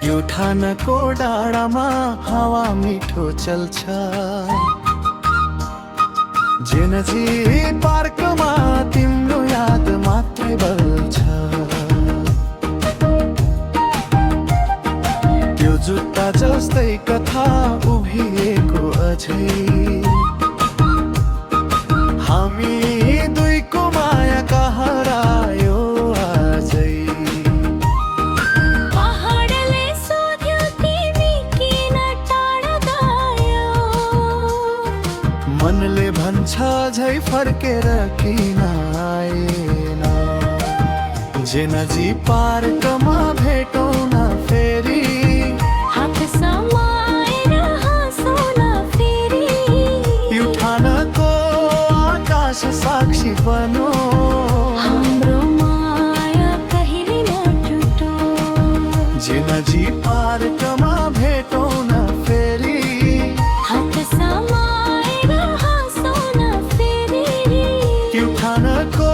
प्युठानको डाँडामा हावा मिठो चल्छ। जेनजी पार्कमा तिम्रो याद मात्रै बल्छ। त्यो जुत्ता जस्तै कथा उभिएको अझै, हामी दुईको माया कहाँ हरायो आजै। पहाडले सोध्यो तिमी किन टाढा गयो, मनले भन्छ झै फर्केर किन आएन। जेनजी पार्कमा भेटौँ न फेरि, हात समाएर हाँसौँ न फेरि। प्युठानको आकाश साक्षी बनो, हाम्रो माया कहिले नटुटो। जेनजी पार्कमा भेटौँ न फेरि, हात समाएर हाँसौँ न फेरि। प्युठानको